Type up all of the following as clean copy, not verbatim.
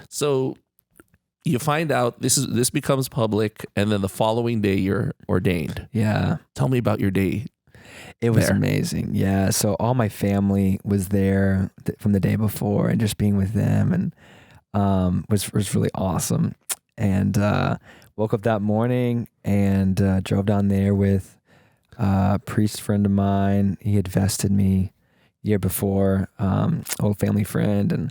So you find out this becomes public, and then the following day you're ordained. Yeah. Tell me about your day. It was amazing. Yeah. So all my family was there from the day before, and just being with them and was really awesome. And woke up that morning and drove down there with a priest friend of mine. He had vested me year before, old family friend, and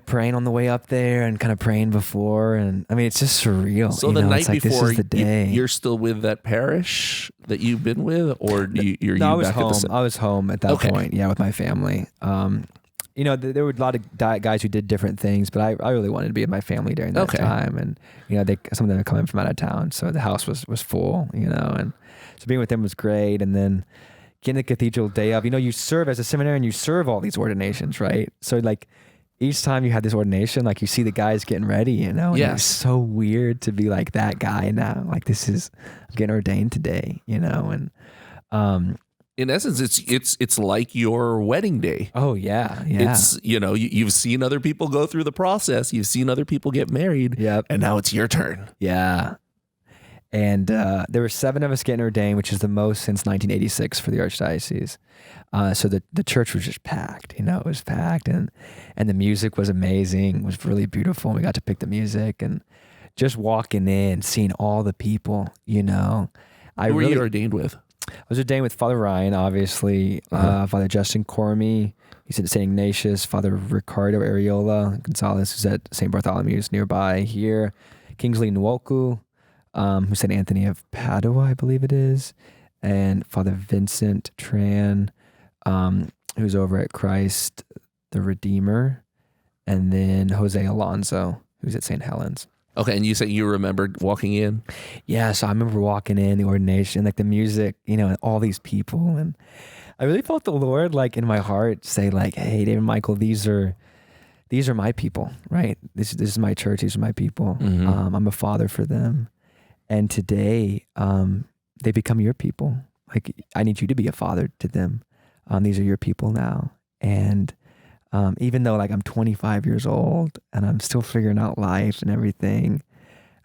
praying on the way up there and kind of praying before. And I mean, it's just surreal. So the night before, this is the day. You're still with that parish that you've been with, or you're I was back home. at the I was home at that point. Yeah, with my family. There were a lot of guys who did different things, but I really wanted to be with my family during that time. And some of them are coming from out of town, so the house was full. And so being with them was great. And then getting the cathedral day of, you serve as a seminarian, you serve all these ordinations, right? So like, each time you had this ordination, like you see the guys getting ready, and it's so weird to be like that guy now. Like I'm getting ordained today, and in essence, it's like your wedding day. Oh yeah, yeah. It's you've seen other people go through the process, you've seen other people get married, and now it's your turn. Yeah. And there were 7 of us getting ordained, which is the most since 1986 for the Archdiocese. So the church was just packed, it was packed, and the music was amazing. It was really beautiful. And we got to pick the music, and just walking in, seeing all the people, Who were you ordained with? I was ordained with Father Ryan, obviously, Father Justin Cormy, he's at St. Ignatius, Father Ricardo Areola Gonzalez, who's at St. Bartholomew's nearby here, Kingsley Nwoku, who's St. Anthony of Padua, I believe it is, and Father Vincent Tran, who's over at Christ the Redeemer, and then Jose Alonso, who's at St. Helens. Okay, and you said you remembered walking in? Yeah, so I remember walking in, the ordination, like the music, and all these people, and I really felt the Lord, like in my heart, say like, "Hey, David Michael, these are my people, right? This is my church. These are my people. Mm-hmm. I'm a father for them, and today, they become your people. Like I need you to be a father to them. These are your people now, and." Even though like I'm 25 years old and I'm still figuring out life and everything,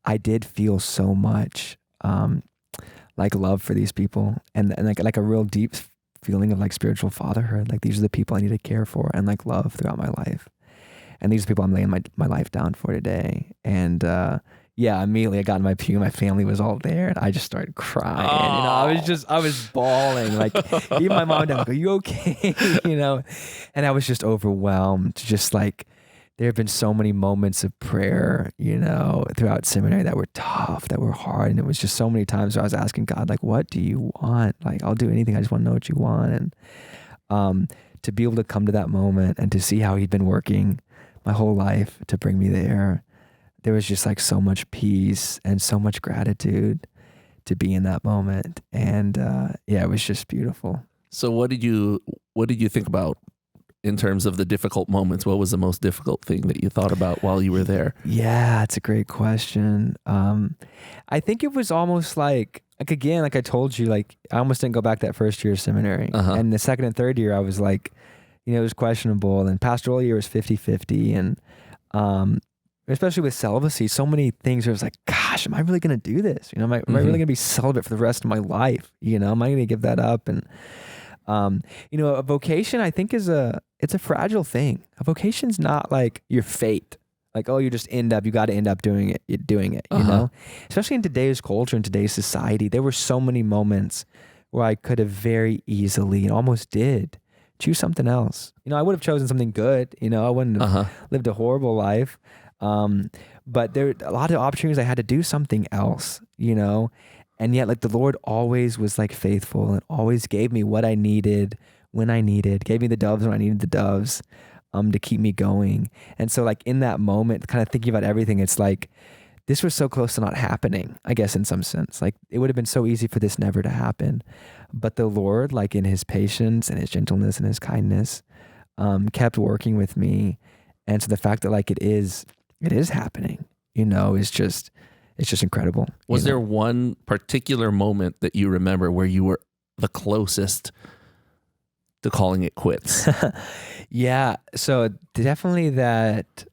I did feel so much like love for these people and like a real deep feeling of like spiritual fatherhood. Like these are the people I need to care for and like love throughout my life. And these are people I'm laying my life down for today. And immediately I got in my pew, my family was all there, and I just started crying. I was bawling. Like even my mom and dad would go, "You okay?" And I was just overwhelmed. Just like there have been so many moments of prayer, throughout seminary that were tough, that were hard, and it was just so many times where I was asking God, like, "What do you want? Like, I'll do anything. I just want to know what you want." And to be able to come to that moment and to see how He'd been working my whole life to bring me there. There was just like so much peace and so much gratitude to be in that moment. And it was just beautiful. So what did you think about in terms of the difficult moments? What was the most difficult thing that you thought about while you were there? Yeah, it's a great question. I think it was almost like again, like I told you, like I almost didn't go back that first year of seminary. And the second and third year, I was like, it was questionable. And pastoral year was 50-50. And especially with celibacy, so many things where it's like, gosh, am I really going to do this? Am I really going to be celibate for the rest of my life? Am I going to give that up? And, a vocation, I think it's a fragile thing. A vocation's not like your fate. Like, oh, you just you got to end up doing it. You're doing it, you know? Especially in today's culture, in today's society, there were so many moments where I could have very easily and almost did choose something else. I would have chosen something good. I wouldn't have lived a horrible life. But there were a lot of opportunities I had to do something else, and yet like the Lord always was like faithful and always gave me what I needed when I needed, gave me the doves when I needed the doves, to keep me going. And so like in that moment, kind of thinking about everything, it's like, this was so close to not happening, I guess, in some sense. Like it would have been so easy for this never to happen. But the Lord, like in His patience and His gentleness and His kindness, kept working with me. And so the fact that like it is happening, is just, it's just incredible. Was there one particular moment that you remember where you were the closest to calling it quits? Yeah. So definitely that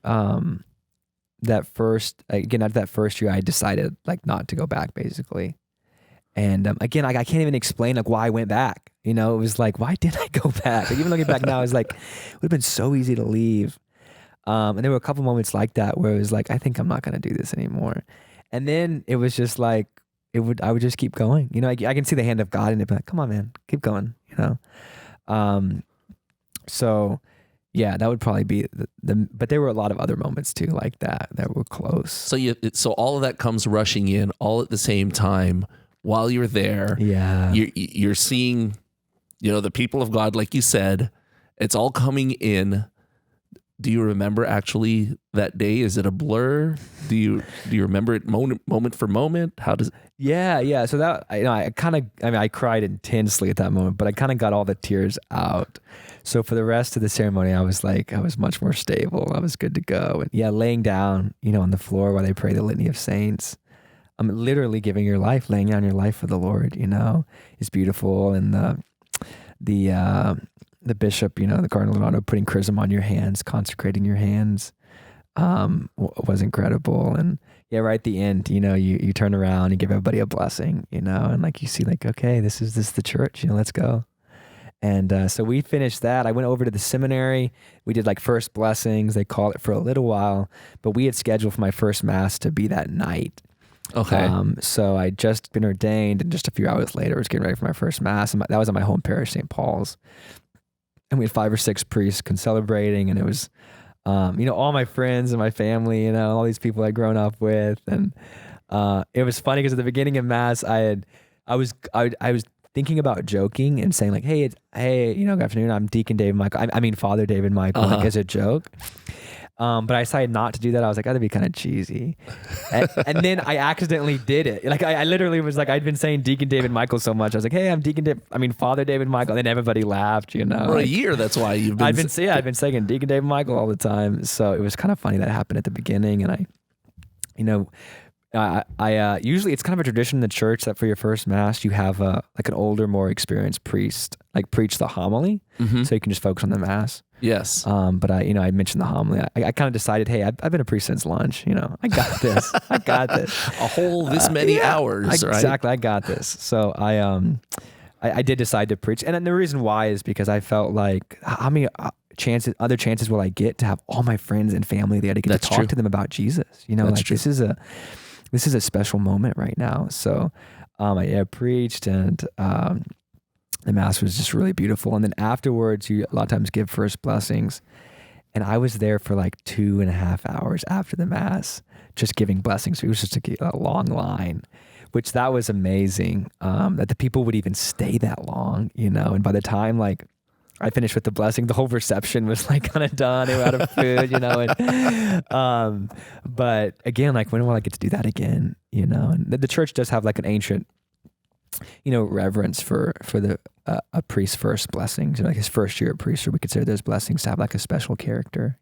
first, again, after that first year, I decided like not to go back basically. And again, I can't even explain like why I went back. It was like, why did I go back? Like, even looking back now, it's like, it would have been so easy to leave. And there were a couple moments like that where it was like, I think I'm not going to do this anymore. And then it was just like, I would just keep going. I can see the hand of God in it, but like, come on, man, keep going, So yeah, that would probably be but there were a lot of other moments too, like that were close. So all of that comes rushing in all at the same time while you're there. Yeah. You're seeing, the people of God, like you said, it's all coming in. Do you remember actually that day? Is it a blur? Do you remember it moment for moment? How does? Yeah. So that, I cried intensely at that moment, but I kind of got all the tears out. So for the rest of the ceremony, I was much more stable. I was good to go. And yeah, laying down, on the floor while they pray the litany of saints. I'm literally giving your life, laying down your life for the Lord, is beautiful. And the bishop, the Cardinal Leonardo, putting chrism on your hands, consecrating your hands, was incredible. And yeah, right at the end, you turn around and give everybody a blessing, and like you see like, okay, this is the church, let's go. And so we finished that. I went over to the seminary. We did like first blessings. They called it for a little while, but we had scheduled for my first mass to be that night. Okay. So I'd just been ordained, and just a few hours later, I was getting ready for my first mass. And that was at my home parish, St. Paul's. And we had 5 or 6 priests celebrating, and it was, all my friends and my family, all these people I'd grown up with. And it was funny because at the beginning of mass, I was thinking about joking and saying like, hey, good afternoon, I'm Deacon David Michael. I mean, Father David Michael, like as a joke. But I decided not to do that. I was like, that'd be kind of cheesy. And then I accidentally did it. Like I literally was like, I'd been saying Deacon David Michael so much. I was like, hey, I'm Father David Michael. And then everybody laughed, For a year, that's why you've been... I've been saying Deacon David Michael all the time. So it was kind of funny that happened at the beginning. And I usually, it's kind of a tradition in the church that for your first mass, you have like an older, more experienced priest like preach the homily, so you can just focus on the mass. Yes. But I mentioned the homily. I kind of decided, hey, I've been a priest since lunch. I got this. I got this. A whole this many hours, right? Exactly. I got this. So I did decide to preach, and then the reason why is because I felt like how many other chances will I get to have all my friends and family there to get to talk to them about Jesus? That's true. This is a special moment right now. So I preached, and the mass was just really beautiful. And then afterwards, you a lot of times give first blessings. And I was there for like 2.5 hours after the mass, just giving blessings. It was just a long line, which that was amazing, that the people would even stay that long, And by the time like I finished with the blessing, the whole reception was like kind of done. They were out of food, And, but again, like when will I get to do that again? And the church does have like an ancient, reverence for the a priest's first blessings. Like his first year of priesthood, we consider those blessings to have like a special character.